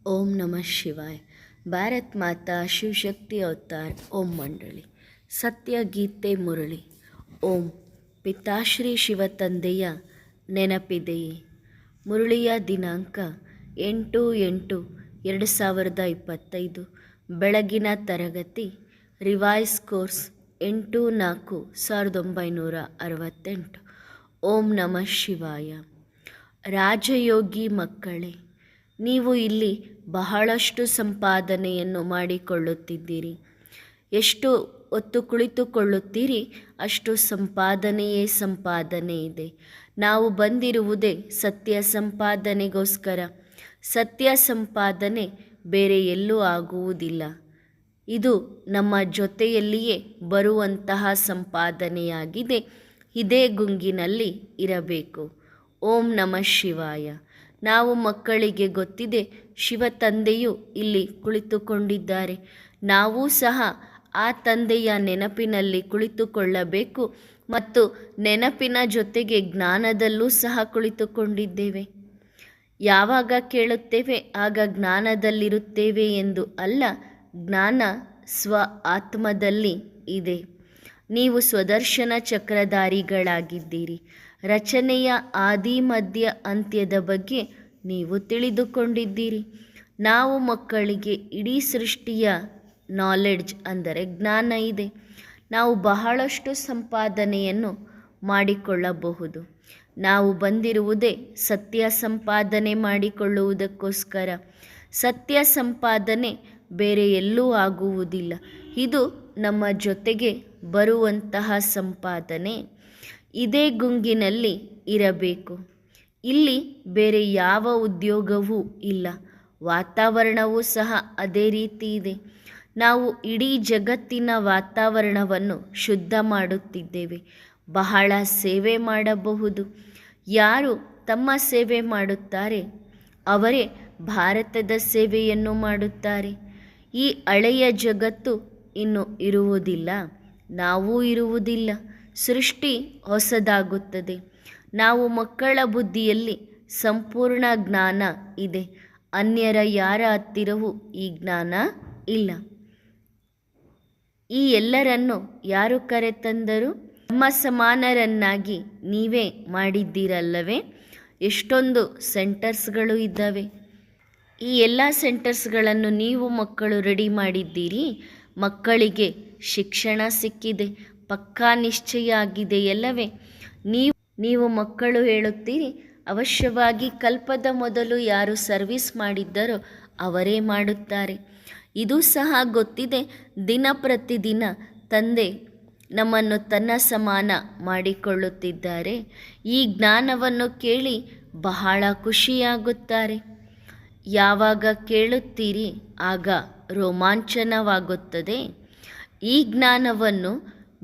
ओम नमः शिवाय। ಭಾರತ್ ಮಾತಾ ಶಿವಶಕ್ತಿ ಅವತಾರ್ ಓಂ ಮಂಡಳಿ ಸತ್ಯ ಗೀತೆ ಮುರಳಿ. ಓಂ ಪಿತಾಶ್ರೀ ಶಿವ ತಂದೆಯ ನೆನಪಿದೆಯೇ? ಮುರಳಿಯ ದಿನಾಂಕ 8/8/2025. ಬೆಳಗಿನ ತರಗತಿ ರಿವೈಸ್ ಕೋರ್ಸ್ 8/4/1968. ಓಂ ನಮಃ ಶಿವಾಯ. ರಾಜಯೋಗಿ ಮಕ್ಕಳೇ, ನೀವು ಇಲ್ಲಿ ಬಹಳಷ್ಟು ಸಂಪಾದನೆಯನ್ನು ಮಾಡಿಕೊಳ್ಳುತ್ತಿದ್ದೀರಿ. ಎಷ್ಟು ಹೊತ್ತು ಕುಳಿತುಕೊಳ್ಳುತ್ತೀರಿ ಅಷ್ಟು ಸಂಪಾದನೆ ಇದೆ. ನಾವು ಬಂದಿರುವುದೇ ಸತ್ಯ ಸಂಪಾದನೆಗೋಸ್ಕರ. ಸತ್ಯ ಸಂಪಾದನೆ ಬೇರೆ ಎಲ್ಲೂ ಆಗುವುದಿಲ್ಲ. ಇದು ನಮ್ಮ ಜೊತೆಯಲ್ಲಿಯೇ ಬರುವಂತಹ ಸಂಪಾದನೆಯಾಗಿದೆ. ಇದೇ ಗುಂಗಿನಲ್ಲಿ ಇರಬೇಕು. ಓಂ ನಮಃ ಶಿವಾಯ. ನಾವು ಮಕ್ಕಳಿಗೆ ಗೊತ್ತಿದೆ, ಶಿವ ತಂದೆಯು ಇಲ್ಲಿ ಕುಳಿತುಕೊಂಡಿದ್ದಾರೆ. ನಾವೂ ಸಹ ಆ ತಂದೆಯ ನೆನಪಿನಲ್ಲಿ ಕುಳಿತುಕೊಳ್ಳಬೇಕು ಮತ್ತು ನೆನಪಿನ ಜೊತೆಗೆ ಜ್ಞಾನದಲ್ಲೂ ಸಹ ಕುಳಿತುಕೊಂಡಿದ್ದೇವೆ. ಯಾವಾಗ ಕೇಳುತ್ತೇವೆ ಆಗ ಜ್ಞಾನದಲ್ಲಿರುತ್ತೇವೆ ಎಂದು ಅಲ್ಲ, ಜ್ಞಾನ ಸ್ವ ಆತ್ಮದಲ್ಲಿ ಇದೆ. ನೀವು ಸ್ವದರ್ಶನ ಚಕ್ರಧಾರಿಗಳಾಗಿದ್ದೀರಿ. ರಚನೆಯ ಆದಿ ಮಧ್ಯ ಅಂತ್ಯದ ಬಗ್ಗೆ ನೀವು ತಿಳಿದುಕೊಂಡಿದ್ದೀರಿ. ನಾವು ಮಕ್ಕಳಿಗೆ ಇಡೀ ಸೃಷ್ಟಿಯ ನಾಲೆಡ್ಜ್ ಅಂದರೆ ಜ್ಞಾನ ಇದೆ. ನಾವು ಬಹಳಷ್ಟು ಸಂಪಾದನೆಯನ್ನು ಮಾಡಿಕೊಳ್ಳಬಹುದು. ನಾವು ಬಂದಿರುವುದೇ ಸತ್ಯ ಸಂಪಾದನೆ ಮಾಡಿಕೊಳ್ಳುವುದಕ್ಕೋಸ್ಕರ. ಸತ್ಯ ಸಂಪಾದನೆ ಬೇರೆ ಎಲ್ಲೂ ಆಗುವುದಿಲ್ಲ. ಇದು ನಮ್ಮ ಜೊತೆಗೆ ಬರುವಂತಹ ಸಂಪಾದನೆ. ಇದೇ ಗುಂಗಿನಲ್ಲಿ ಇರಬೇಕು. ಇಲ್ಲಿ ಬೇರೆ ಯಾವ ಉದ್ಯೋಗವೂ ಇಲ್ಲ. ವಾತಾವರಣವೂ ಸಹ ಅದೇ ರೀತಿ ಇದೆ. ನಾವು ಇಡೀ ಜಗತ್ತಿನ ವಾತಾವರಣವನ್ನು ಶುದ್ಧ ಮಾಡುತ್ತಿದ್ದೇವೆ. ಬಹಳ ಸೇವೆ ಮಾಡಬಹುದು. ಯಾರು ತಮ್ಮ ಸೇವೆ ಮಾಡುತ್ತಾರೆ ಅವರೇ ಭಾರತದ ಸೇವೆಯನ್ನು ಮಾಡುತ್ತಾರೆ. ಈ ಹಳೆಯ ಜಗತ್ತು ಇನ್ನು ಇರುವುದಿಲ್ಲ, ನಾವೂ ಇರುವುದಿಲ್ಲ. ಸೃಷ್ಟಿ ಹೊಸದಾಗುತ್ತದೆ. ನಾವು ಮಕ್ಕಳ ಬುದ್ಧಿಯಲ್ಲಿ ಸಂಪೂರ್ಣ ಜ್ಞಾನ ಇದೆ. ಅನ್ಯರ ಯಾರ ಹತ್ತಿರವೂ ಈ ಜ್ಞಾನ ಇಲ್ಲ. ಈ ಎಲ್ಲರನ್ನು ಯಾರು ಕರೆತಂದರು? ನಮ್ಮ ಸಮಾನರನ್ನಾಗಿ ನೀವೇ ಮಾಡಿದ್ದೀರಲ್ಲವೇ? ಎಷ್ಟೊಂದು ಸೆಂಟರ್ಸ್ಗಳು ಇದ್ದಾವೆ. ಈ ಎಲ್ಲ ಸೆಂಟರ್ಸ್ಗಳನ್ನು ನೀವು ಮಕ್ಕಳು ರೆಡಿ ಮಾಡಿದ್ದೀರಿ. ಮಕ್ಕಳಿಗೆ ಶಿಕ್ಷಣ ಸಿಕ್ಕಿದೆ, ಪಕ್ಕಾ ನಿಶ್ಚಯ ಆಗಿದೆಯಲ್ಲವೇ? ನೀವು ಮಕ್ಕಳು ಹೇಳುತ್ತೀರಿ, ಅವಶ್ಯವಾಗಿ ಕಲ್ಪದ ಮೊದಲು ಯಾರು ಸರ್ವಿಸ್ ಮಾಡಿದ್ದರೋ ಅವರೇ ಮಾಡುತ್ತಾರೆ. ಇದು ಸಹ ಗೊತ್ತಿದೆ. ದಿನ ಪ್ರತಿದಿನ ತಂದೆ ನಮ್ಮನ್ನು ತನ್ನ ಸಮಾನ ಮಾಡಿಕೊಳ್ಳುತ್ತಿದ್ದಾರೆ. ಈ ಜ್ಞಾನವನ್ನು ಕೇಳಿ ಬಹಳ ಖುಷಿಯಾಗುತ್ತಾರೆ. ಯಾವಾಗ ಕೇಳುತ್ತೀರಿ ಆಗ ರೋಮಾಂಚನವಾಗುತ್ತದೆ. ಈ ಜ್ಞಾನವನ್ನು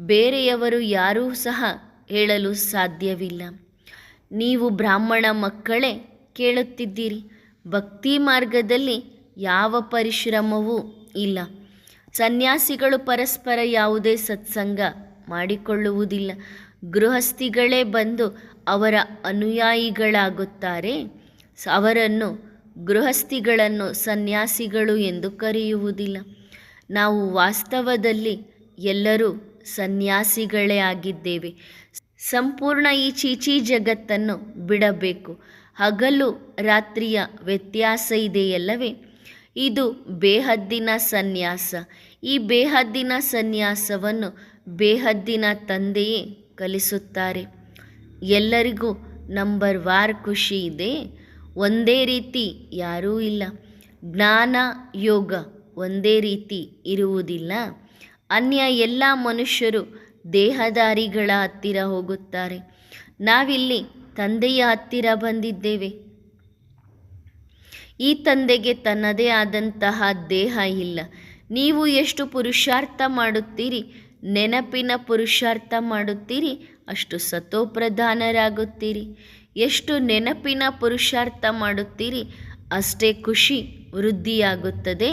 ಬೇರೆಯವರು ಯಾರೂ ಸಹ ಹೇಳಲು ಸಾಧ್ಯವಿಲ್ಲ. ನೀವು ಬ್ರಾಹ್ಮಣ ಮಕ್ಕಳೇ ಕೇಳುತ್ತಿದ್ದೀರಿ. ಭಕ್ತಿ ಮಾರ್ಗದಲ್ಲಿ ಯಾವ ಪರಿಶ್ರಮವೂ ಇಲ್ಲ. ಸನ್ಯಾಸಿಗಳು ಪರಸ್ಪರ ಯಾವುದೇ ಸತ್ಸಂಗ ಮಾಡಿಕೊಳ್ಳುವುದಿಲ್ಲ. ಗೃಹಸ್ಥಿಗಳೇ ಬಂದು ಅವರ ಅನುಯಾಯಿಗಳಾಗುತ್ತಾರೆ. ಅವರನ್ನು ಗೃಹಸ್ಥಿಗಳನ್ನು ಸನ್ಯಾಸಿಗಳು ಎಂದು ಕರೆಯುವುದಿಲ್ಲ. ನಾವು ವಾಸ್ತವದಲ್ಲಿ ಎಲ್ಲರೂ ಸನ್ಯಾಸಿಗಳೇ ಆಗಿದ್ದೇವೆ. ಸಂಪೂರ್ಣ ಈ ಚೀಚಿ ಜಗತ್ತನ್ನು ಬಿಡಬೇಕು. ಹಗಲು ರಾತ್ರಿಯ ವ್ಯತ್ಯಾಸ ಇದೆಯಲ್ಲವೇ? ಇದು ಬೇಹದ್ದಿನ ಸನ್ಯಾಸ. ಈ ಬೇಹದ್ದಿನ ಸನ್ಯಾಸವನ್ನು ಬೇಹದ್ದಿನ ತಂದೆಯೇ ಕಲಿಸುತ್ತಾರೆ. ಎಲ್ಲರಿಗೂ ನಂಬರ್ ವಾರ್ ಖುಷಿ ಇದೆ. ಒಂದೇ ರೀತಿ ಯಾರೂ ಇಲ್ಲ. ಜ್ಞಾನ ಯೋಗ ಒಂದೇ ರೀತಿ ಇರುವುದಿಲ್ಲ. ಅನ್ಯ ಎಲ್ಲ ಮನುಷ್ಯರು ದೇಹಧಾರಿಗಳ ಹತ್ತಿರ ಹೋಗುತ್ತಾರೆ. ನಾವಿಲ್ಲಿ ತಂದೆಯ ಹತ್ತಿರ ಬಂದಿದ್ದೇವೆ. ಈ ತಂದೆಗೆ ತನ್ನದೇ ಆದಂತಹ ದೇಹ ಇಲ್ಲ. ನೀವು ಎಷ್ಟು ಪುರುಷಾರ್ಥ ಮಾಡುತ್ತೀರಿ, ನೆನಪಿನ ಪುರುಷಾರ್ಥ ಮಾಡುತ್ತೀರಿ, ಅಷ್ಟು ಸತೋಪ್ರಧಾನರಾಗುತ್ತೀರಿ. ಎಷ್ಟು ನೆನಪಿನ ಪುರುಷಾರ್ಥ ಮಾಡುತ್ತೀರಿ ಅಷ್ಟೇ ಖುಷಿ ವೃದ್ಧಿಯಾಗುತ್ತದೆ.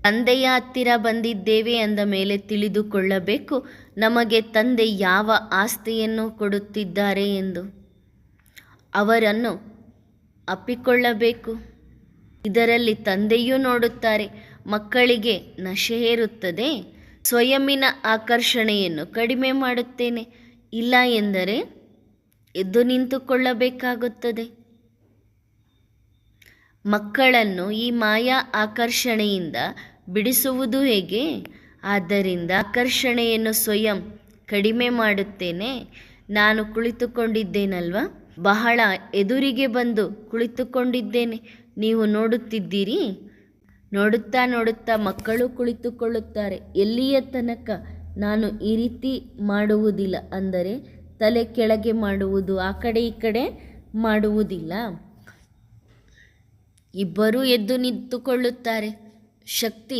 ತಂದೆಯ ಹತ್ತಿರ ಬಂದಿದ್ದೇವೆ ಅಂದ ಮೇಲೆ ತಿಳಿದುಕೊಳ್ಳಬೇಕು ನಮಗೆ ತಂದೆ ಯಾವ ಆಸ್ತಿಯನ್ನು ಕೊಡುತ್ತಿದ್ದಾರೆ ಎಂದು. ಅವರನ್ನು ಅಪ್ಪಿಕೊಳ್ಳಬೇಕು. ಇದರಲ್ಲಿ ತಂದೆಯೂ ನೋಡುತ್ತಾರೆ, ಮಕ್ಕಳಿಗೆ ನಶೆ ಏರುತ್ತದೆ, ಸ್ವಯಂನ ಆಕರ್ಷಣೆಯನ್ನು ಕಡಿಮೆ ಮಾಡುತ್ತೇನೆ, ಇಲ್ಲ ಎಂದರೆ ಎದ್ದು ನಿಂತುಕೊಳ್ಳಬೇಕಾಗುತ್ತದೆ. ಮಕ್ಕಳನ್ನು ಈ ಮಾಯಾ ಆಕರ್ಷಣೆಯಿಂದ ಬಿಡಿಸುವುದು ಹೇಗೆ? ಆದ್ದರಿಂದ ಆಕರ್ಷಣೆಯನ್ನು ಸ್ವಯಂ ಕಡಿಮೆ ಮಾಡುತ್ತೇನೆ. ನಾನು ಕುಳಿತುಕೊಂಡಿದ್ದೇನಲ್ವ, ಬಹಳ ಎದುರಿಗೆ ಬಂದು ಕುಳಿತುಕೊಂಡಿದ್ದೇನೆ, ನೀವು ನೋಡುತ್ತಿದ್ದೀರಿ. ನೋಡುತ್ತಾ ನೋಡುತ್ತಾ ಮಕ್ಕಳು ಕುಳಿತುಕೊಳ್ಳುತ್ತಾರೆ. ಎಲ್ಲಿಯ ತನಕ ನಾನು ಈ ರೀತಿ ಮಾಡುವುದಿಲ್ಲ, ಅಂದರೆ ತಲೆ ಕೆಳಗೆ ಮಾಡುವುದು, ಆ ಕಡೆ ಈ ಕಡೆ ಮಾಡುವುದಿಲ್ಲ. ಇಬ್ಬರೂ ಎದ್ದು ನಿಂತುಕೊಳ್ಳುತ್ತಾರೆ. ಶಕ್ತಿ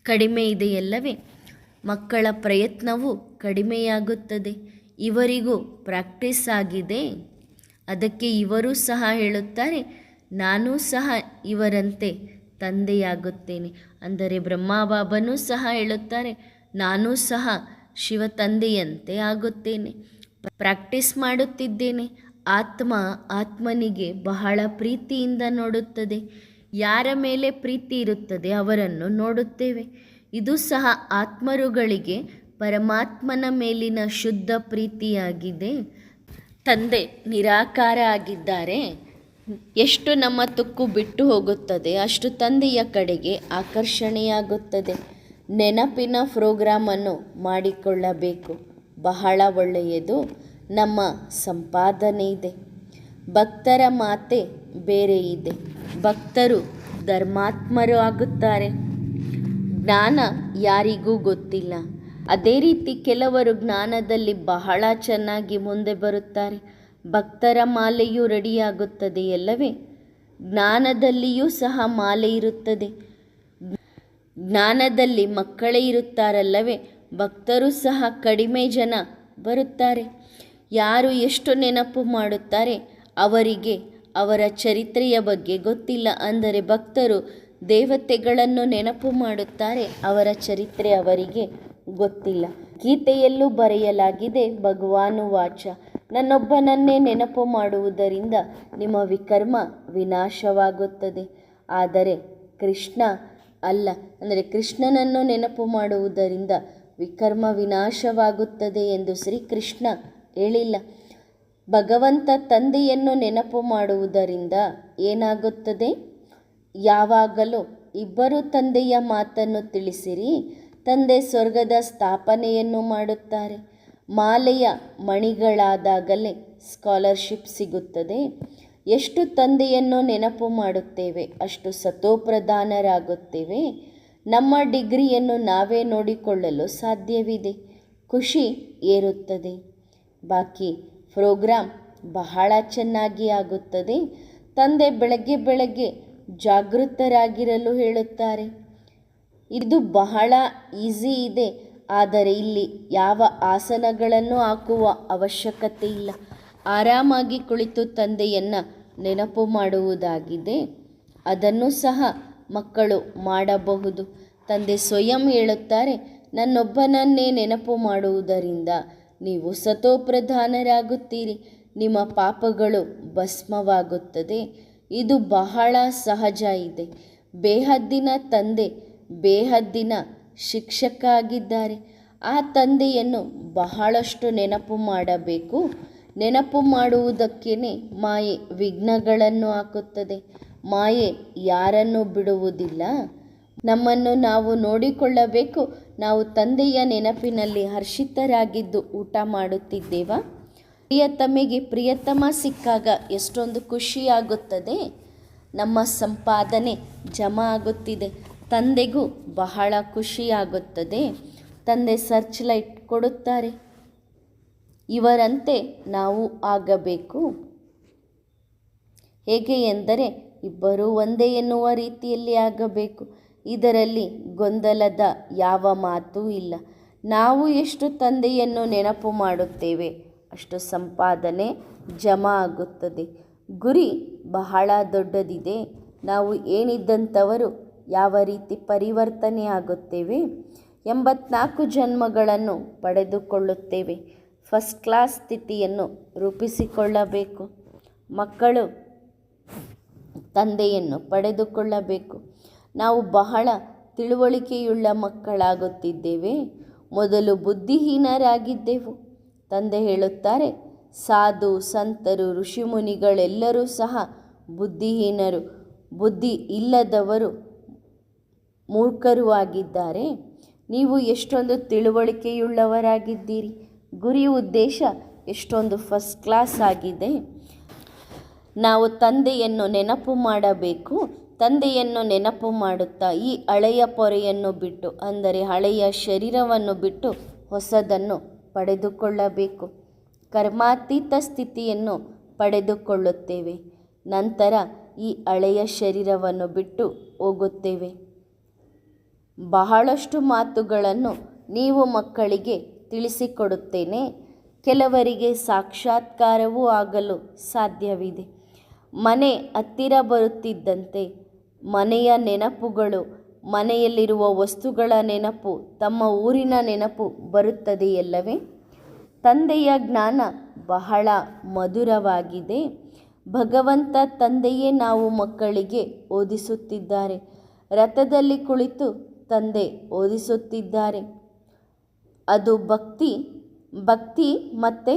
ಕಡಿಮೆ ಇದೆಯಲ್ಲವೇ, ಮಕ್ಕಳ ಪ್ರಯತ್ನವೂ ಕಡಿಮೆಯಾಗುತ್ತದೆ. ಇವರಿಗೂ ಪ್ರಾಕ್ಟೀಸ್ ಆಗಿದೆ, ಅದಕ್ಕೆ ಇವರೂ ಸಹ ಹೇಳುತ್ತಾರೆ, ನಾನೂ ಸಹ ಇವರಂತೆ ತಂದೆಯಾಗುತ್ತೇನೆ. ಅಂದರೆ ಬ್ರಹ್ಮಬಾಬನೂ ಸಹ ಹೇಳುತ್ತಾರೆ, ನಾನೂ ಸಹ ಶಿವ ತಂದೆಯಂತೆ ಆಗುತ್ತೇನೆ. ಪ್ರಾಕ್ಟೀಸ್ ಮಾಡುತ್ತಿದ್ದೇನೆ. ಆತ್ಮ ಆತ್ಮನಿಗೆ ಬಹಳ ಪ್ರೀತಿಯಿಂದ ನೋಡುತ್ತದೆ. ಯಾರ ಮೇಲೆ ಪ್ರೀತಿ ಇರುತ್ತದೆ ಅವರನ್ನು ನೋಡುತ್ತೇವೆ. ಇದು ಸಹ ಆತ್ಮರುಗಳಿಗೆ ಪರಮಾತ್ಮನ ಮೇಲಿನ ಶುದ್ಧ ಪ್ರೀತಿಯಾಗಿದೆ. ತಂದೆ ನಿರಾಕಾರ ಆಗಿದ್ದಾರೆ. ಎಷ್ಟು ನಮ್ಮ ತುಕ್ಕು ಬಿಟ್ಟು ಹೋಗುತ್ತದೆ ಅಷ್ಟು ತಂದೆಯ ಕಡೆಗೆ ಆಕರ್ಷಣೆಯಾಗುತ್ತದೆ. ನೆನಪಿನ ಪ್ರೋಗ್ರಾಮನ್ನು ಮಾಡಿಕೊಳ್ಳಬೇಕು, ಬಹಳ ಒಳ್ಳೆಯದು. ನಮ್ಮ ಸಂಪಾದನೆ ಇದೆ. ಭಕ್ತರ ಮಾತೆ ಬೇರೆ ಇದೆ. ಭಕ್ತರು ಧರ್ಮಾತ್ಮರು ಆಗುತ್ತಾರೆ. ಜ್ಞಾನ ಯಾರಿಗೂ ಗೊತ್ತಿಲ್ಲ. ಅದೇ ರೀತಿ ಕೆಲವರು ಜ್ಞಾನದಲ್ಲಿ ಬಹಳ ಚೆನ್ನಾಗಿ ಮುಂದೆ ಬರುತ್ತಾರೆ. ಭಕ್ತರ ಮಾಲೆಯೂ ರೆಡಿಯಾಗುತ್ತದೆ ಎಲ್ಲವೇ. ಜ್ಞಾನದಲ್ಲಿಯೂ ಸಹ ಮಾಲೆ ಇರುತ್ತದೆ. ಜ್ಞಾನದಲ್ಲಿ ಮಕ್ಕಳೇ ಇರುತ್ತಾರಲ್ಲವೇ, ಭಕ್ತರು ಸಹ ಕಡಿಮೆ ಜನ ಬರುತ್ತಾರೆ. ಯಾರು ಎಷ್ಟು ನೆನಪು ಮಾಡುತ್ತಾರೆ ಅವರಿಗೆ ಅವರ ಚರಿತ್ರೆಯ ಬಗ್ಗೆ ಗೊತ್ತಿಲ್ಲ. ಅಂದರೆ ಭಕ್ತರು ದೇವತೆಗಳನ್ನು ನೆನಪು ಮಾಡುತ್ತಾರೆ, ಅವರ ಚರಿತ್ರೆ ಅವರಿಗೆ ಗೊತ್ತಿಲ್ಲ. ಗೀತೆಯಲ್ಲೂ ಬರೆಯಲಾಗಿದೆ, ಭಗವಾನು ವಾಚ, ನನ್ನೊಬ್ಬನನ್ನೇ ನೆನಪು ಮಾಡುವುದರಿಂದ ನಿಮ್ಮ ವಿಕರ್ಮ ವಿನಾಶವಾಗುತ್ತದೆ. ಆದರೆ ಕೃಷ್ಣ ಅಲ್ಲ, ಅಂದರೆ ಕೃಷ್ಣನನ್ನು ನೆನಪು ಮಾಡುವುದರಿಂದ ವಿಕರ್ಮ ವಿನಾಶವಾಗುತ್ತದೆ ಎಂದು ಶ್ರೀಕೃಷ್ಣ ಹೇಳಿಲ್ಲ. ಭಗವಂತ ತಂದೆಯನ್ನು ನೆನಪು ಮಾಡುವುದರಿಂದ ಏನಾಗುತ್ತದೆ? ಯಾವಾಗಲೂ ಇಬ್ಬರು ತಂದೆಯ ಮಾತನ್ನು ತಿಳಿಸಿರಿ. ತಂದೆ ಸ್ವರ್ಗದ ಸ್ಥಾಪನೆಯನ್ನು ಮಾಡುತ್ತಾರೆ. ಮಾಲೆಯ ಮಣಿಗಳಾದಾಗಲೇ ಸ್ಕಾಲರ್ಶಿಪ್ ಸಿಗುತ್ತದೆ. ಎಷ್ಟು ತಂದೆಯನ್ನು ನೆನಪು ಮಾಡುತ್ತೇವೆ ಅಷ್ಟು ಸತೋಪ್ರಧಾನರಾಗುತ್ತೇವೆ. ನಮ್ಮ ಡಿಗ್ರಿಯನ್ನು ನಾವೇ ನೋಡಿಕೊಳ್ಳಲು ಸಾಧ್ಯವಿದೆ. ಖುಷಿ ಏರುತ್ತದೆ. ಬಾಕಿ ಪ್ರೋಗ್ರಾಮ್ ಬಹಳ ಚೆನ್ನಾಗಿ ಆಗುತ್ತದೆ. ತಂದೆ ಬೆಳಗ್ಗೆ ಬೆಳಗ್ಗೆ ಜಾಗೃತರಾಗಿರಲು ಹೇಳುತ್ತಾರೆ. ಇದು ಬಹಳ ಈಸಿ ಇದೆ. ಆದರೆ ಇಲ್ಲಿ ಯಾವ ಆಸನಗಳನ್ನು ಹಾಕುವ ಅವಶ್ಯಕತೆ ಇಲ್ಲ. ಆರಾಮಾಗಿ ಕುಳಿತು ತಂದೆಯನ್ನು ನೆನಪು ಮಾಡುವುದಾಗಿದೆ. ಅದನ್ನು ಸಹ ಮಕ್ಕಳು ಮಾಡಬಹುದು. ತಂದೆ ಸ್ವಯಂ ಹೇಳುತ್ತಾರೆ, ನನ್ನೊಬ್ಬನನ್ನೇ ನೆನಪು ಮಾಡುವುದರಿಂದ ನೀವು ಸತೋಪ್ರಧಾನರಾಗುತ್ತೀರಿ, ನಿಮ್ಮ ಪಾಪಗಳು ಭಸ್ಮವಾಗುತ್ತದೆ. ಇದು ಬಹಳ ಸಹಜ ಇದೆ. ಬೇಹದ್ದಿನ ತಂದೆ ಬೇಹದ್ದಿನ ಶಿಕ್ಷಕ ಆಗಿದ್ದಾರೆ. ಆ ತಂದೆಯನ್ನು ಬಹಳಷ್ಟು ನೆನಪು ಮಾಡಬೇಕು. ನೆನಪು ಮಾಡುವುದಕ್ಕೇ ಮಾಯೆ ವಿಘ್ನಗಳನ್ನು ಹಾಕುತ್ತದೆ. ಮಾಯೆ ಯಾರನ್ನು ಬಿಡುವುದಿಲ್ಲ. ನಮ್ಮನ್ನು ನಾವು ನೋಡಿಕೊಳ್ಳಬೇಕು. ನಾವು ತಂದೆಯ ನೆನಪಿನಲ್ಲಿ ಹರ್ಷಿತರಾಗಿದ್ದು ಊಟ ಮಾಡುತ್ತಿದ್ದೇವಾ? ಪ್ರಿಯತಮೆಗೆ ಪ್ರಿಯತಮ ಸಿಕ್ಕಾಗ ಎಷ್ಟೊಂದು ಖುಷಿಯಾಗುತ್ತದೆ. ನಮ್ಮ ಸಂಪಾದನೆ ಜಮಾ ಆಗುತ್ತಿದೆ. ತಂದೆಗೂ ಬಹಳ ಖುಷಿಯಾಗುತ್ತದೆ. ತಂದೆ ಸರ್ಚ್ ಲೈಟ್ ಕೊಡುತ್ತಾರೆ. ಇವರಂತೆ ನಾವು ಆಗಬೇಕು. ಹೇಗೆ ಎಂದರೆ ಇಬ್ಬರೂ ಒಂದೇ ಎನ್ನುವ ರೀತಿಯಲ್ಲಿ ಆಗಬೇಕು. ಇದರಲ್ಲಿ ಗೊಂದಲದ ಯಾವ ಮಾತೂ ಇಲ್ಲ. ನಾವು ಎಷ್ಟು ತಂದೆಯನ್ನು ನೆನಪು ಮಾಡುತ್ತೇವೆ ಅಷ್ಟು ಸಂಪಾದನೆ ಜಮಾ ಆಗುತ್ತದೆ. ಗುರಿ ಬಹಳ ದೊಡ್ಡದಿದೆ. ನಾವು ಏನಿದ್ದಂಥವರು ಯಾವ ರೀತಿ ಪರಿವರ್ತನೆ ಆಗುತ್ತೇವೆ. 84 ಜನ್ಮಗಳನ್ನು ಪಡೆದುಕೊಳ್ಳುತ್ತೇವೆ. ಫಸ್ಟ್ ಕ್ಲಾಸ್ ಸ್ಥಿತಿಯನ್ನು ರೂಪಿಸಿಕೊಳ್ಳಬೇಕು. ಮಕ್ಕಳು ತಂದೆಯನ್ನು ಪಡೆದುಕೊಳ್ಳಬೇಕು. ನಾವು ಬಹಳ ತಿಳುವಳಿಕೆಯುಳ್ಳ ಮಕ್ಕಳಾಗುತ್ತಿದ್ದೇವೆ. ಮೊದಲು ಬುದ್ಧಿಹೀನರಾಗಿದ್ದೆವು. ತಂದೆ ಹೇಳುತ್ತಾರೆ, ಸಾಧು ಸಂತರು ಋಷಿಮುನಿಗಳೆಲ್ಲರೂ ಸಹ ಬುದ್ಧಿಹೀನರು, ಬುದ್ಧಿ ಇಲ್ಲದವರು, ಮೂರ್ಖರು ಆಗಿದ್ದಾರೆ. ನೀವು ಎಷ್ಟೊಂದು ತಿಳುವಳಿಕೆಯುಳ್ಳವರಾಗಿದ್ದೀರಿ. ಗುರಿ ಉದ್ದೇಶ ಎಷ್ಟೊಂದು ಫಸ್ಟ್ ಕ್ಲಾಸ್ ಆಗಿದೆ. ನಾವು ತಂದೆಯನ್ನು ನೆನಪು ಮಾಡಬೇಕು. ತಂದೆಯನ್ನು ನೆನಪು ಮಾಡುತ್ತಾ ಈ ಹಳೆಯ ಪೊರೆಯನ್ನು ಬಿಟ್ಟು, ಅಂದರೆ ಹಳೆಯ ಶರೀರವನ್ನು ಬಿಟ್ಟು ಹೊಸದನ್ನು ಪಡೆದುಕೊಳ್ಳಬೇಕು. ಕರ್ಮಾತೀತ ಸ್ಥಿತಿಯನ್ನು ಪಡೆದುಕೊಳ್ಳುತ್ತೇವೆ. ನಂತರ ಈ ಹಳೆಯ ಶರೀರವನ್ನು ಬಿಟ್ಟು ಹೋಗುತ್ತೇವೆ. ಬಹಳಷ್ಟು ಮಾತುಗಳನ್ನು ನೀವು ಮಕ್ಕಳಿಗೆ ತಿಳಿಸಿಕೊಡುತ್ತೇನೆ. ಕೆಲವರಿಗೆ ಸಾಕ್ಷಾತ್ಕಾರವೂ ಆಗಲು ಸಾಧ್ಯವಿದೆ. ಮನೆ ಹತ್ತಿರ ಬರುತ್ತಿದ್ದಂತೆ ಮನೆಯ ನೆನಪುಗಳು, ಮನೆಯಲ್ಲಿರುವ ವಸ್ತುಗಳ ನೆನಪು, ತಮ್ಮ ಊರಿನ ನೆನಪು ಬರುತ್ತದೆಯಲ್ಲವೇ? ತಂದೆಯ ಜ್ಞಾನ ಬಹಳ ಮಧುರವಾಗಿದೆ. ಭಗವಂತ ತಂದೆಯೇ ನಾವು ಮಕ್ಕಳಿಗೆ ಓದಿಸುತ್ತಿದ್ದಾರೆ. ರಥದಲ್ಲಿ ಕುಳಿತು ತಂದೆ ಓದಿಸುತ್ತಿದ್ದಾರೆ. ಅದು ಭಕ್ತಿ ಮತ್ತೆ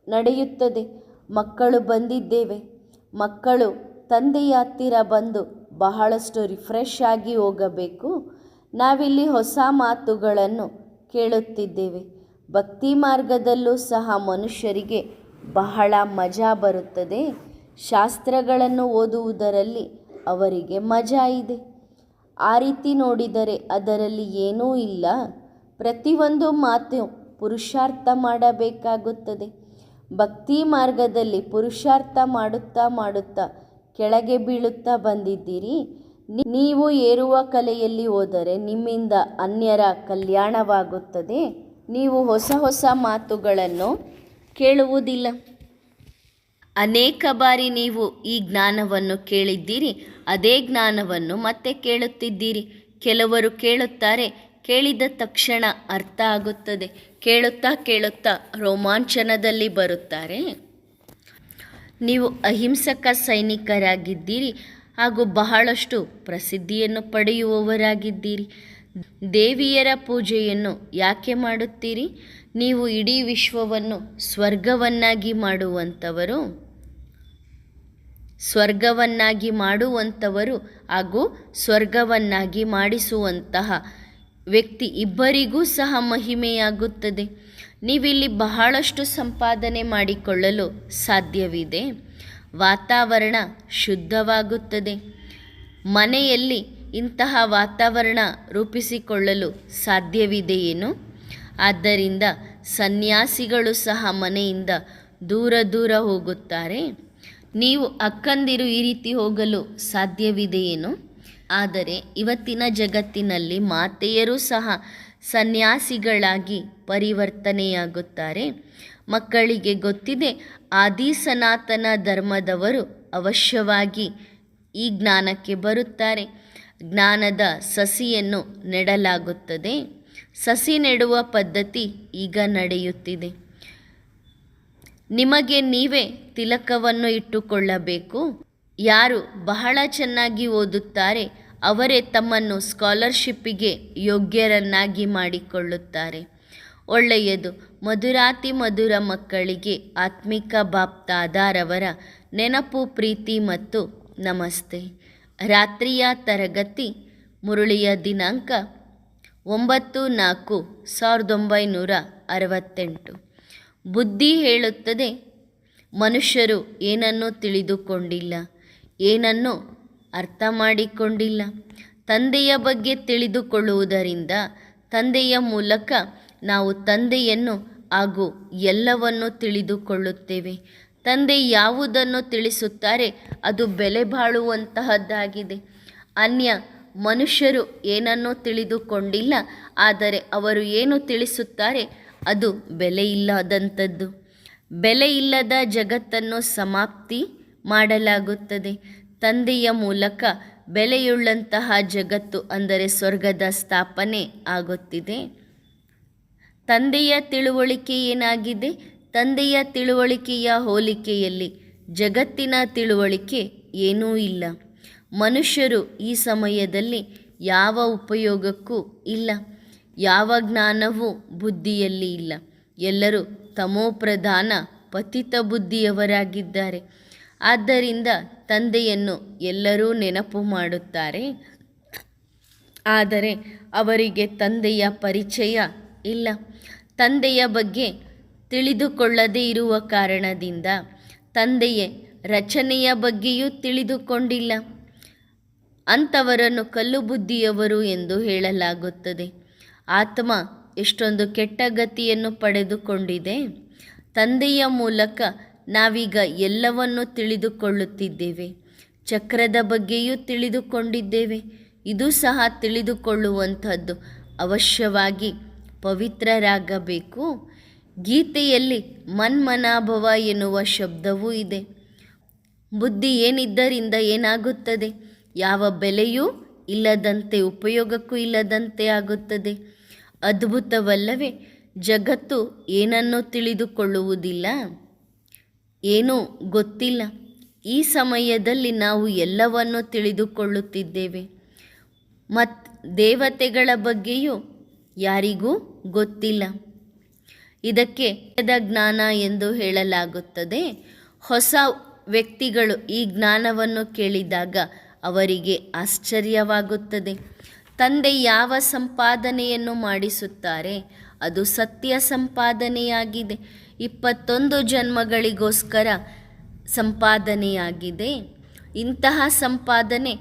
ನಡೆಯುತ್ತದೆ. ಮಕ್ಕಳು ಬಂದಿದ್ದೇವೆ. ಮಕ್ಕಳು ತಂದೆಯ ಹತ್ತಿರ ಬಂದು ಬಹಳಷ್ಟು ರಿಫ್ರೆಶ್ ಆಗಿ ಹೋಗಬೇಕು. ನಾವಿಲ್ಲಿ ಹೊಸ ಮಾತುಗಳನ್ನು ಕೇಳುತ್ತಿದ್ದೇವೆ. ಭಕ್ತಿ ಮಾರ್ಗದಲ್ಲೂ ಸಹ ಮನುಷ್ಯರಿಗೆ ಬಹಳ ಮಜಾ ಬರುತ್ತದೆ. ಶಾಸ್ತ್ರಗಳನ್ನು ಓದುವುದರಲ್ಲಿ ಅವರಿಗೆ ಮಜಾ ಇದೆ. ಆ ರೀತಿ ನೋಡಿದರೆ ಅದರಲ್ಲಿ ಏನೂ ಇಲ್ಲ. ಪ್ರತಿಯೊಂದು ಮಾತು ಪುರುಷಾರ್ಥ ಮಾಡಬೇಕಾಗುತ್ತದೆ. ಭಕ್ತಿ ಮಾರ್ಗದಲ್ಲಿ ಪುರುಷಾರ್ಥ ಮಾಡುತ್ತಾ ಕೆಳಗೆ ಬೀಳುತ್ತಾ ಬಂದಿದ್ದೀರಿ. ನೀವು ಏರುವ ಕಲೆಯಲ್ಲಿ ಹೋದರೆ ನಿಮ್ಮಿಂದ ಅನ್ಯರ ಕಲ್ಯಾಣವಾಗುತ್ತದೆ. ನೀವು ಹೊಸ ಮಾತುಗಳನ್ನು ಕೇಳುವುದಿಲ್ಲ. ಅನೇಕ ಬಾರಿ ನೀವು ಈ ಜ್ಞಾನವನ್ನು ಕೇಳಿದ್ದೀರಿ. ಅದೇ ಜ್ಞಾನವನ್ನು ಮತ್ತೆ ಕೇಳುತ್ತಿದ್ದೀರಿ. ಕೆಲವರು ಕೇಳುತ್ತಾರೆ, ಕೇಳಿದ ತಕ್ಷಣ ಅರ್ಥ ಆಗುತ್ತದೆ. ಕೇಳುತ್ತಾ ರೋಮಾಂಚನದಲ್ಲಿ ಬರುತ್ತಾರೆ. ನೀವು ಅಹಿಂಸಕ ಸೈನಿಕರಾಗಿದ್ದೀರಿ ಹಾಗೂ ಬಹಳಷ್ಟು ಪ್ರಸಿದ್ಧಿಯನ್ನು ಪಡೆಯುವವರಾಗಿದ್ದೀರಿ. ದೇವಿಯರ ಪೂಜೆಯನ್ನು ಯಾಕೆ ಮಾಡುತ್ತೀರಿ? ನೀವು ಇಡೀ ವಿಶ್ವವನ್ನು ಸ್ವರ್ಗವನ್ನಾಗಿ ಮಾಡುವಂಥವರು ಹಾಗೂ ಸ್ವರ್ಗವನ್ನಾಗಿ ಮಾಡಿಸುವಂತಹ ವ್ಯಕ್ತಿ ಇಬ್ಬರಿಗೂ ಸಹ ಮಹಿಮೆಯಾಗುತ್ತದೆ. ನೀವಿಲ್ಲಿ ಬಹಳಷ್ಟು ಸಂಪಾದನೆ ಮಾಡಿಕೊಳ್ಳಲು ಸಾಧ್ಯವಿದೆ. ವಾತಾವರಣ ಶುದ್ಧವಾಗುತ್ತದೆ. ಮನೆಯಲ್ಲಿ ಇಂತಹ ವಾತಾವರಣ ರೂಪಿಸಿಕೊಳ್ಳಲು ಸಾಧ್ಯವಿದೆಯೇನು? ಆದ್ದರಿಂದ ಸನ್ಯಾಸಿಗಳು ಸಹ ಮನೆಯಿಂದ ದೂರ ಹೋಗುತ್ತಾರೆ. ನೀವು ಅಕ್ಕಂದಿರು ಈ ರೀತಿ ಹೋಗಲು ಸಾಧ್ಯವಿದೆಯೇನು? ಆದರೆ ಇವತ್ತಿನ ಜಗತ್ತಿನಲ್ಲಿ ಮಾತೆಯರು ಸಹ ಸನ್ಯಾಸಿಗಳಾಗಿ ಪರಿವರ್ತನೆಯಾಗುತ್ತಾರೆ. ಮಕ್ಕಳಿಗೆ ಗೊತ್ತಿದೆ, ಆದಿ ಸನಾತನ ಧರ್ಮದವರು ಅವಶ್ಯವಾಗಿ ಈ ಜ್ಞಾನಕ್ಕೆ ಬರುತ್ತಾರೆ. ಜ್ಞಾನದ ಸಸಿಯನ್ನು ನೆಡಲಾಗುತ್ತದೆ. ಸಸಿ ನೆಡುವ ಪದ್ಧತಿ ಈಗ ನಡೆಯುತ್ತಿದೆ. ನಿಮಗೆ ನೀವೇ ತಿಲಕವನ್ನು ಇಟ್ಟುಕೊಳ್ಳಬೇಕು. ಯಾರು ಬಹಳ ಚೆನ್ನಾಗಿ ಓದುತ್ತಾರೆ ಅವರೇ ತಮ್ಮನ್ನು ಸ್ಕಾಲರ್ಶಿಪ್ಪಿಗೆ ಯೋಗ್ಯರನ್ನಾಗಿ ಮಾಡಿಕೊಳ್ಳುತ್ತಾರೆ. ಒಳ್ಳೆಯದು. ಮಧುರಾತಿ ಮಧುರ ಮಕ್ಕಳಿಗೆ ಆತ್ಮಿಕ ಬಾಪ್ ದಾದಾರವರ ನೆನಪು, ಪ್ರೀತಿ ಮತ್ತು ನಮಸ್ತೆ. ರಾತ್ರಿಯ ತರಗತಿ ಮುರಳಿಯ ದಿನಾಂಕ 9/4/1968. ಬುದ್ಧಿ ಹೇಳುತ್ತದೆ, ಮನುಷ್ಯರು ಏನನ್ನೂ ತಿಳಿದುಕೊಂಡಿಲ್ಲ, ಏನನ್ನೂ ಅರ್ಥ ಮಾಡಿಕೊಂಡಿಲ್ಲ. ತಂದೆಯ ಬಗ್ಗೆ ತಿಳಿದುಕೊಳ್ಳುವುದರಿಂದ ತಂದೆಯ ಮೂಲಕ ನಾವು ತಂದೆಯನ್ನು ಹಾಗೂ ಎಲ್ಲವನ್ನು ತಿಳಿದುಕೊಳ್ಳುತ್ತೇವೆ. ತಂದೆ ಯಾವುದನ್ನು ತಿಳಿಸುತ್ತಾರೆ ಅದು ಬೆಲೆ ಬಾಳುವಂತಹದ್ದಾಗಿದೆ. ಅನ್ಯ ಮನುಷ್ಯರು ಏನನ್ನೂ ತಿಳಿದುಕೊಂಡಿಲ್ಲ, ಆದರೆ ಅವರು ಏನು ತಿಳಿಸುತ್ತಾರೆ ಅದು ಬೆಲೆಯಿಲ್ಲದಂಥದ್ದು. ಬೆಲೆಯಿಲ್ಲದ ಜಗತ್ತನ್ನು ಸಮಾಪ್ತಿ ಮಾಡಲಾಗುತ್ತದೆ. ತಂದೆಯ ಮೂಲಕ ಬೆಲೆಯುಳ್ಳಂತಹ ಜಗತ್ತು ಅಂದರೆ ಸ್ವರ್ಗದ ಸ್ಥಾಪನೆ ಆಗುತ್ತಿದೆ. ತಂದೆಯ ತಿಳುವಳಿಕೆ ಏನಾಗಿದೆ? ತಂದೆಯ ತಿಳುವಳಿಕೆಯ ಹೋಲಿಕೆಯಲ್ಲಿ ಜಗತ್ತಿನ ತಿಳುವಳಿಕೆ ಏನೂ ಇಲ್ಲ. ಮನುಷ್ಯರು ಈ ಸಮಯದಲ್ಲಿ ಯಾವ ಉಪಯೋಗಕ್ಕೂ ಇಲ್ಲ. ಯಾವ ಜ್ಞಾನವೂ ಬುದ್ಧಿಯಲ್ಲಿ ಇಲ್ಲ. ಎಲ್ಲರೂ ತಮೋಪ್ರಧಾನ ಪತಿತ ಬುದ್ಧಿಯವರಾಗಿದ್ದಾರೆ. ಆದ್ದರಿಂದ ತಂದೆಯನ್ನು ಎಲ್ಲರೂ ನೆನಪು ಮಾಡುತ್ತಾರೆ, ಆದರೆ ಅವರಿಗೆ ತಂದೆಯ ಪರಿಚಯ ಇಲ್ಲ. ತಂದೆಯ ಬಗ್ಗೆ ತಿಳಿದುಕೊಳ್ಳದೇ ಇರುವ ಕಾರಣದಿಂದ ತಂದೆಯ ರಚನೆಯ ಬಗ್ಗೆಯೂ ತಿಳಿದುಕೊಂಡಿಲ್ಲ. ಅಂಥವರನ್ನು ಕಲ್ಲು ಬುದ್ಧಿಯವರು ಎಂದು ಹೇಳಲಾಗುತ್ತದೆ. ಆತ್ಮ ಎಷ್ಟೊಂದು ಕೆಟ್ಟ ಗತಿಯನ್ನು ಪಡೆದುಕೊಂಡಿದೆ. ತಂದೆಯ ಮೂಲಕ ನಾವೀಗ ಎಲ್ಲವನ್ನೂ ತಿಳಿದುಕೊಳ್ಳುತ್ತಿದ್ದೇವೆ. ಚಕ್ರದ ಬಗ್ಗೆಯೂ ತಿಳಿದುಕೊಂಡಿದ್ದೇವೆ. ಇದು ಸಹ ತಿಳಿದುಕೊಳ್ಳುವಂಥದ್ದು. ಅವಶ್ಯವಾಗಿ ಪವಿತ್ರರಾಗಬೇಕು. ಗೀತೆಯಲ್ಲಿ ಮನ್ಮನಾಭವ ಎನ್ನುವ ಶಬ್ದವೂ ಇದೆ. ಬುದ್ಧಿ ಏನಿದ್ದರಿಂದ ಏನಾಗುತ್ತದೆ? ಯಾವ ಬೆಲೆಯೂ ಇಲ್ಲದಂತೆ, ಉಪಯೋಗಕ್ಕೂ ಇಲ್ಲದಂತೆ ಆಗುತ್ತದೆ. ಅದ್ಭುತವಲ್ಲವೇ? ಜಗತ್ತು ಏನನ್ನೂ ತಿಳಿದುಕೊಳ್ಳುವುದಿಲ್ಲ, ಏನೂ ಗೊತ್ತಿಲ್ಲ. ಈ ಸಮಯದಲ್ಲಿ ನಾವು ಎಲ್ಲವನ್ನೂ ತಿಳಿದುಕೊಳ್ಳುತ್ತಿದ್ದೇವೆ. ಮತ್ತು ದೇವತೆಗಳ ಬಗ್ಗೆಯೂ ಯಾರಿಗೂ ಗೊತ್ತಿಲ್ಲ. ಇದಕ್ಕೆ ಜ್ಞಾನ ಎಂದು ಹೇಳಲಾಗುತ್ತದೆ. ಹೊಸ ವ್ಯಕ್ತಿಗಳು ಈ ಜ್ಞಾನವನ್ನು ಕೇಳಿದಾಗ ಅವರಿಗೆ ಆಶ್ಚರ್ಯವಾಗುತ್ತದೆ. ತಂದೆ ಯಾವ ಸಂಪಾದನೆಯನ್ನು ಮಾಡಿಸುತ್ತಾರೆ ಅದು ಸತ್ಯ ಸಂಪಾದನೆಯಾಗಿದೆ. 21 ಜನ್ಮಗಳಿಗೋಸ್ಕರ ಸಂಪಾದನೆಯಾಗಿದೆ. ಇಂತಹ ಸಂಪಾದನೆ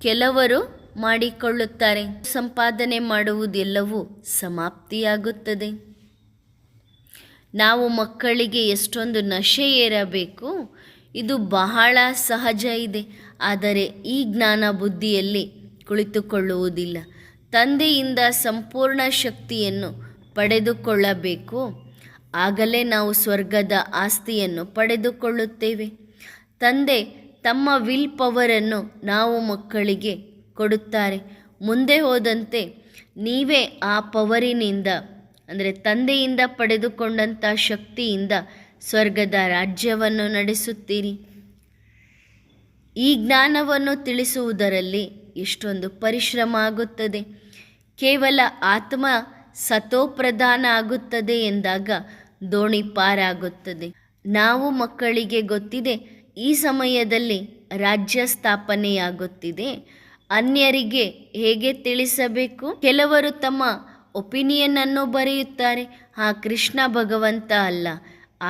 ಕೆಲವರು ಮಾಡಿಕೊಳ್ಳುತ್ತಾರೆ. ಸಂಪಾದನೆ ಮಾಡುವುದೆಲ್ಲವೂ ಸಮಾಪ್ತಿಯಾಗುತ್ತದೆ. ನಾವು ಮಕ್ಕಳಿಗೆ ಎಷ್ಟೊಂದು ನಶೆ ಏರಬೇಕು, ಇದು ಬಹಳ ಸಹಜ ಇದೆ. ಆದರೆ ಈ ಜ್ಞಾನ ಬುದ್ಧಿಯಲ್ಲಿ ಕುಳಿತುಕೊಳ್ಳುವುದಿಲ್ಲ. ತಂದೆಯಿಂದ ಸಂಪೂರ್ಣ ಶಕ್ತಿಯನ್ನು ಪಡೆದುಕೊಳ್ಳಬೇಕು. ಆಗಲೇ ನಾವು ಸ್ವರ್ಗದ ಆಸ್ತಿಯನ್ನು ಪಡೆದುಕೊಳ್ಳುತ್ತೇವೆ. ತಂದೆ ತಮ್ಮ ವಿಲ್ ಪವರನ್ನು ನಾವು ಮಕ್ಕಳಿಗೆ ಕೊಡುತ್ತಾರೆ. ಮುಂದೆ ಹೋದಂತೆ ನೀವೇ ಆ ಪವರಿನಿಂದ, ಅಂದರೆ ತಂದೆಯಿಂದ ಪಡೆದುಕೊಂಡಂಥ ಶಕ್ತಿಯಿಂದ ಸ್ವರ್ಗದ ರಾಜ್ಯವನ್ನು ನಡೆಸುತ್ತೀರಿ. ಈ ಜ್ಞಾನವನ್ನು ತಿಳಿಸುವುದರಲ್ಲಿ ಎಷ್ಟೊಂದು ಪರಿಶ್ರಮ ಆಗುತ್ತದೆ. ಕೇವಲ ಆತ್ಮ ಸತೋಪ್ರಧಾನ ಆಗುತ್ತದೆ ಎಂದಾಗ ದೋಣಿ ಪಾರಾಗುತ್ತದೆ. ನಾವು ಮಕ್ಕಳಿಗೆ ಗೊತ್ತಿದೆ ಈ ಸಮಯದಲ್ಲಿ ರಾಜ್ಯ ಸ್ಥಾಪನೆಯಾಗುತ್ತಿದೆ. ಅನ್ಯರಿಗೆ ಹೇಗೆ ತಿಳಿಸಬೇಕು? ಕೆಲವರು ತಮ್ಮ ಒಪಿನಿಯನನ್ನು ಬರೆಯುತ್ತಾರೆ. ಕೃಷ್ಣ ಭಗವಂತ ಅಲ್ಲ,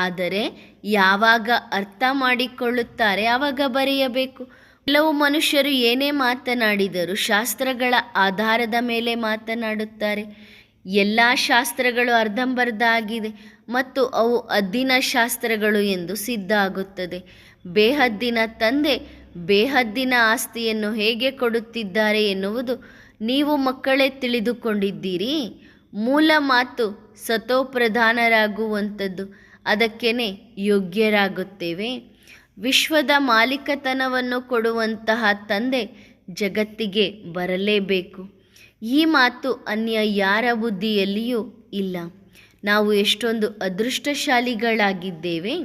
ಆದರೆ ಯಾವಾಗ ಅರ್ಥ ಮಾಡಿಕೊಳ್ಳುತ್ತಾರೆ ಆವಾಗ ಬರೆಯಬೇಕು. ಕೆಲವು ಮನುಷ್ಯರು ಏನೇ ಮಾತನಾಡಿದರೂ ಶಾಸ್ತ್ರಗಳ ಆಧಾರದ ಮೇಲೆ ಮಾತನಾಡುತ್ತಾರೆ. ಎಲ್ಲ ಶಾಸ್ತ್ರಗಳು ಅರ್ಧಂಬರ್ಧ ಆಗಿದೆ ಮತ್ತು ಅವು ಅದ್ದಿನ ಶಾಸ್ತ್ರಗಳು ಎಂದು ಸಿದ್ಧ ಆಗುತ್ತದೆ. ಬೇಹದ್ದಿನ ತಂದೆ ಬೇಹದ್ದಿನ ಆಸ್ತಿಯನ್ನು ಹೇಗೆ ಕೊಡುತ್ತಿದ್ದಾರೆ ಎನ್ನುವುದು ನೀವು ಮಕ್ಕಳೇ ತಿಳಿದುಕೊಂಡಿದ್ದೀರಿ. ಮೂಲ ಮಾತು ಸತೋಪ್ರಧಾನರಾಗುವಂಥದ್ದು. ಅದಕ್ಕೇನೆ ಯೋಗ್ಯರಾಗುತ್ತೇವೆ. ವಿಶ್ವದ ಮಾಲೀಕತನವನ್ನು ಕೊಡುವಂತಹ ತಂದೆ ಜಗತ್ತಿಗೆ ಬರಲೇಬೇಕು. ಈ ಮಾತು ಅನ್ಯ ಯಾರ ಬುದ್ಧಿಯಲ್ಲಿಯೂ ಇಲ್ಲ. ನಾವು ಎಷ್ಟೊಂದು ಅದೃಷ್ಟಶಾಲಿಗಳಾಗಿದ್ದೇವೆ.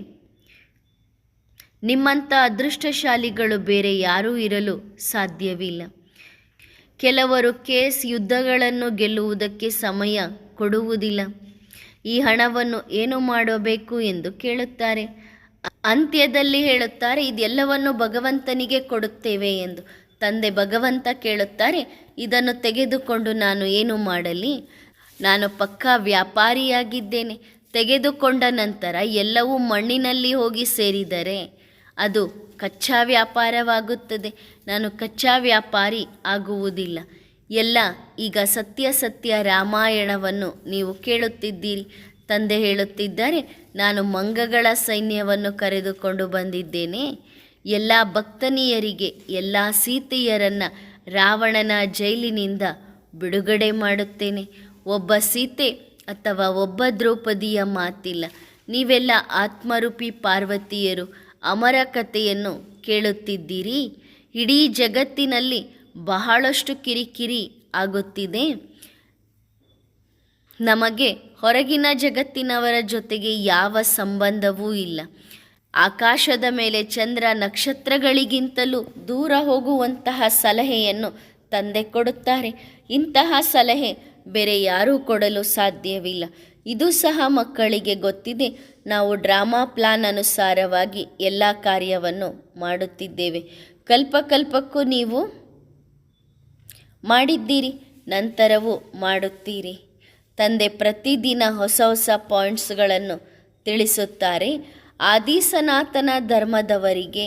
ನಿಮ್ಮಂಥ ಅದೃಷ್ಟಶಾಲಿಗಳು ಬೇರೆ ಯಾರೂ ಇರಲು ಸಾಧ್ಯವಿಲ್ಲ. ಕೆಲವರು ಕೇಸ್ ಯುದ್ಧಗಳನ್ನು ಗೆಲ್ಲುವುದಕ್ಕೆ ಸಮಯ ಕೊಡುವುದಿಲ್ಲ. ಈ ಹಣವನ್ನು ಏನು ಮಾಡಬೇಕು ಎಂದು ಕೇಳುತ್ತಾರೆ. ಅಂತ್ಯದಲ್ಲಿ ಹೇಳುತ್ತಾರೆ ಇದೆಲ್ಲವನ್ನು ಭಗವಂತನಿಗೆ ಕೊಡುತ್ತೇವೆ ಎಂದು. ತಂದೆ ಭಗವಂತ ಕೇಳುತ್ತಾರೆ, ಇದನ್ನು ತೆಗೆದುಕೊಂಡು ನಾನು ಏನು ಮಾಡಲಿ? ನಾನು ಪಕ್ಕಾ ವ್ಯಾಪಾರಿಯಾಗಿದ್ದೇನೆ. ತೆಗೆದುಕೊಂಡ ನಂತರ ಎಲ್ಲವೂ ಮಣ್ಣಿನಲ್ಲಿ ಹೋಗಿ ಸೇರಿದರೆ ಅದು ಕಚ್ಚಾ ವ್ಯಾಪಾರವಾಗುತ್ತದೆ. ನಾನು ಕಚ್ಚಾ ವ್ಯಾಪಾರಿ ಆಗುವುದಿಲ್ಲ. ಎಲ್ಲ ಈಗ ಸತ್ಯ ರಾಮಾಯಣವನ್ನು ನೀವು ಕೇಳುತ್ತಿದ್ದೀರಿ. ತಂದೆ ಹೇಳುತ್ತಿದ್ದಾರೆ, ನಾನು ಮಂಗಗಳ ಸೈನ್ಯವನ್ನು ಕರೆದುಕೊಂಡು ಬಂದಿದ್ದೇನೆ. ಎಲ್ಲ ಭಕ್ತನಿಯರಿಗೆ, ಎಲ್ಲ ಸೀತೆಯರನ್ನು ರಾವಣನ ಜೈಲಿನಿಂದ ಬಿಡುಗಡೆ ಮಾಡುತ್ತೇನೆ. ಒಬ್ಬ ಸೀತೆ ಅಥವಾ ಒಬ್ಬ ದ್ರೌಪದಿಯ ಮಾತಿಲ್ಲ. ನೀವೆಲ್ಲ ಆತ್ಮರೂಪಿ ಪಾರ್ವತಿಯರು ಅಮರ ಕಥೆಯನ್ನು ಕೇಳುತ್ತಿದ್ದೀರಿ. ಇಡೀ ಜಗತ್ತಿನಲ್ಲಿ ಬಹಳಷ್ಟು ಕಿರಿಕಿರಿ ಆಗುತ್ತಿದೆ. ನಮಗೆ ಹೊರಗಿನ ಜಗತ್ತಿನವರ ಜೊತೆಗೆ ಯಾವ ಸಂಬಂಧವೂ ಇಲ್ಲ. ಆಕಾಶದ ಮೇಲೆ ಚಂದ್ರ ನಕ್ಷತ್ರಗಳಿಗಿಂತಲೂ ದೂರ ಹೋಗುವಂತಹ ಸಲಹೆಯನ್ನು ತಂದೆ ಕೊಡುತ್ತಾರೆ. ಇಂತಹ ಸಲಹೆ ಬೇರೆ ಯಾರೂ ಕೊಡಲು ಸಾಧ್ಯವಿಲ್ಲ. ಇದು ಸಹ ಮಕ್ಕಳಿಗೆ ಗೊತ್ತಿದೆ. ನಾವು ಡ್ರಾಮಾ ಪ್ಲಾನ್ ಅನುಸಾರವಾಗಿ ಎಲ್ಲ ಕಾರ್ಯವನ್ನು ಮಾಡುತ್ತಿದ್ದೇವೆ. ಕಲ್ಪಕ್ಕೂ ನೀವು ಮಾಡಿದ್ದೀರಿ, ನಂತರವೂ ಮಾಡುತ್ತೀರಿ. ತಂದೆ ಪ್ರತಿದಿನ ಹೊಸ ಹೊಸ ಪಾಯಿಂಟ್ಸ್ಗಳನ್ನು ತಿಳಿಸುತ್ತಾರೆ. ಆದಿ ಸನಾತನ ಧರ್ಮದವರಿಗೆ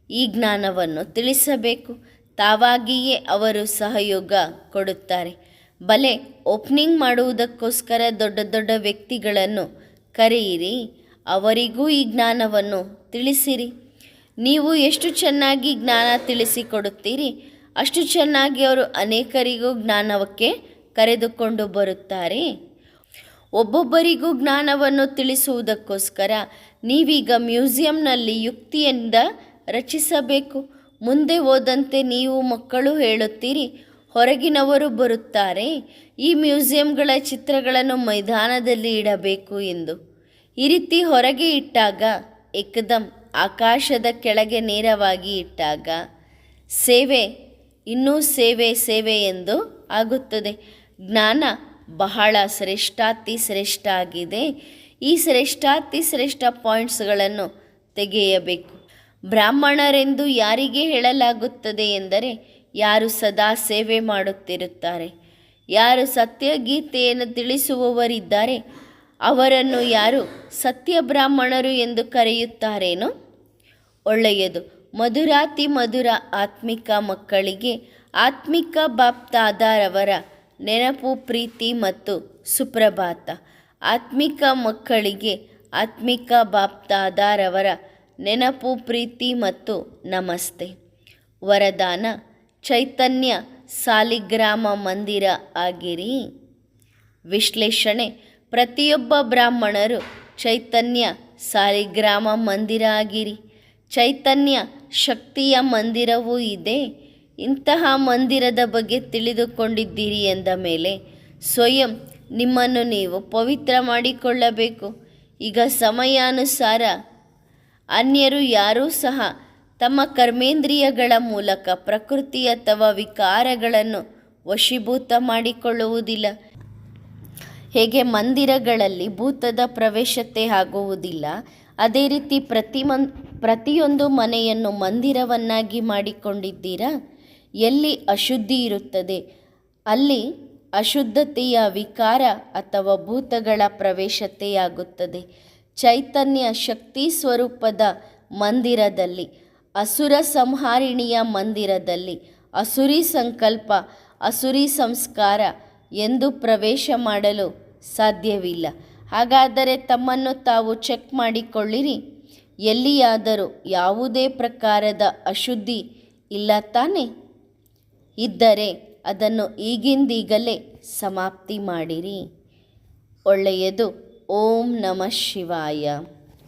ಈ ಜ್ಞಾನವನ್ನು ತಿಳಿಸಬೇಕು. ತಾವಾಗಿಯೇ ಅವರು ಸಹಯೋಗ ಕೊಡುತ್ತಾರೆ. ಬಲೆ ಓಪನಿಂಗ್ ಮಾಡುವುದಕ್ಕೋಸ್ಕರ ದೊಡ್ಡ ದೊಡ್ಡ ವ್ಯಕ್ತಿಗಳನ್ನು ಕರೆಯಿರಿ, ಅವರಿಗೂ ಈ ಜ್ಞಾನವನ್ನು ತಿಳಿಸಿರಿ. ನೀವು ಎಷ್ಟು ಚೆನ್ನಾಗಿ ಜ್ಞಾನ ತಿಳಿಸಿಕೊಡುತ್ತೀರಿ, ಅಷ್ಟು ಚೆನ್ನಾಗಿ ಅವರು ಅನೇಕರಿಗೂ ಜ್ಞಾನಕ್ಕೆ ಕರೆದುಕೊಂಡು ಬರುತ್ತಾರೆ. ಒಬ್ಬೊಬ್ಬರಿಗೂ ಜ್ಞಾನವನ್ನು ತಿಳಿಸುವುದಕ್ಕೋಸ್ಕರ ನೀವೀಗ ಮ್ಯೂಸಿಯಂನಲ್ಲಿ ಯುಕ್ತಿಯಿಂದ ರಚಿಸಬೇಕು. ಮುಂದೆ ಹೋದಂತೆ ನೀವು ಮಕ್ಕಳು ಹೇಳುತ್ತೀರಿ, ಹೊರಗಿನವರು ಬರುತ್ತಾರೆ, ಈ ಮ್ಯೂಸಿಯಂಗಳ ಚಿತ್ರಗಳನ್ನು ಮೈದಾನದಲ್ಲಿ ಇಡಬೇಕು ಎಂದು. ಈ ರೀತಿ ಹೊರಗೆ ಇಟ್ಟಾಗ, ಏಕದಂ ಆಕಾಶದ ಕೆಳಗೆ ನೇರವಾಗಿ ಇಟ್ಟಾಗ ಸೇವೆ ಇನ್ನೂ ಸೇವೆ ಎಂದು ಆಗುತ್ತದೆ. ಜ್ಞಾನ ಬಹಳ ಶ್ರೇಷ್ಠಾತಿ ಶ್ರೇಷ್ಠ ಆಗಿದೆ. ಈ ಶ್ರೇಷ್ಠಾತಿ ಶ್ರೇಷ್ಠ ಪಾಯಿಂಟ್ಸ್ಗಳನ್ನು ತೆಗೆಯಬೇಕು. ಬ್ರಾಹ್ಮಣರೆಂದು ಯಾರಿಗೆ ಹೇಳಲಾಗುತ್ತದೆ ಎಂದರೆ ಯಾರು ಸದಾ ಸೇವೆ ಮಾಡುತ್ತಿರುತ್ತಾರೆ. ಯಾರು ಸತ್ಯಗೀತೆಯನ್ನು ತಿಳಿಸುವವರಿದ್ದಾರೆ ಅವರನ್ನು ಯಾರು ಸತ್ಯ ಬ್ರಾಹ್ಮಣರು ಎಂದು ಕರೆಯುತ್ತಾರೇನೋ? ಒಳ್ಳೆಯದು. ಮಧುರಾತಿ ಮಧುರ ಆತ್ಮಿಕ ಮಕ್ಕಳಿಗೆ ಆತ್ಮಿಕ ಬಾಪ್ದಾದಾರವರ ನೆನಪು, ಪ್ರೀತಿ ಮತ್ತು ಸುಪ್ರಭಾತ. ಆತ್ಮಿಕ ಮಕ್ಕಳಿಗೆ ಆತ್ಮಿಕ ಬಾಪ್ದಾದಾರವರ ನೆನಪು, ಪ್ರೀತಿ ಮತ್ತು ನಮಸ್ತೆ. ವರದಾನ: ಚೈತನ್ಯ ಸಾಲಿಗ್ರಾಮ ಮಂದಿರ ಆಗಿರಿ. ವಿಶ್ಲೇಷಣೆ: ಪ್ರತಿಯೊಬ್ಬ ಬ್ರಾಹ್ಮಣರು ಚೈತನ್ಯ ಸಾಲಿಗ್ರಾಮ ಮಂದಿರ ಆಗಿರಿ. ಚೈತನ್ಯ ಶಕ್ತಿಯ ಮಂದಿರವೂ ಇದೆ. ಇಂತಹ ಮಂದಿರದ ಬಗ್ಗೆ ತಿಳಿದುಕೊಂಡಿದ್ದೀರಿ ಎಂದ ಮೇಲೆ ಸ್ವಯಂ ನಿಮ್ಮನ್ನು ನೀವು ಪವಿತ್ರ ಮಾಡಿಕೊಳ್ಳಬೇಕು. ಈಗ ಸಮಯಾನುಸಾರ ಅನ್ಯರು ಯಾರೂ ಸಹ ತಮ್ಮ ಕರ್ಮೇಂದ್ರಿಯಗಳ ಮೂಲಕ ಪ್ರಕೃತಿ ಅಥವಾ ವಿಕಾರಗಳನ್ನು ವಶೀಭೂತ ಮಾಡಿಕೊಳ್ಳುವುದಿಲ್ಲ. ಹೇಗೆ ಮಂದಿರಗಳಲ್ಲಿ ಭೂತದ ಪ್ರವೇಶತೆ ಆಗುವುದಿಲ್ಲ, ಅದೇ ರೀತಿ ಪ್ರತಿಯೊಂದು ಮನೆಯನ್ನು ಮಂದಿರವನ್ನಾಗಿ ಮಾಡಿಕೊಂಡಿದ್ದೀರಾ. ಎಲ್ಲಿ ಅಶುದ್ಧಿ ಇರುತ್ತದೆ ಅಲ್ಲಿ ಅಶುದ್ಧತೆಯ ವಿಕಾರ ಅಥವಾ ಭೂತಗಳ ಪ್ರವೇಶತೆಯಾಗುತ್ತದೆ. ಚೈತನ್ಯ ಶಕ್ತಿ ಸ್ವರೂಪದ ಮಂದಿರದಲ್ಲಿ, ಅಸುರ ಸಂಹಾರಿಣಿಯ ಮಂದಿರದಲ್ಲಿ ಅಸುರಿ ಸಂಕಲ್ಪ, ಅಸುರಿ ಸಂಸ್ಕಾರ ಎಂದು ಪ್ರವೇಶ ಮಾಡಲು ಸಾಧ್ಯವಿಲ್ಲ. ಹಾಗಾದರೆ ತಮ್ಮನ್ನು ತಾವು ಚೆಕ್ ಮಾಡಿಕೊಳ್ಳಿರಿ. ಎಲ್ಲಿಯಾದರೂ ಯಾವುದೇ ಪ್ರಕಾರದ ಅಶುದ್ಧಿ ಇಲ್ಲ ತಾನೆ? ಇದ್ದರೆ ಅದನ್ನು ಈಗಿಂದೀಗಲೇ ಸಮಾಪ್ತಿ ಮಾಡಿರಿ. ಒಳ್ಳೆಯದು. ಓಂ ನಮಃ ಶಿವಾಯ.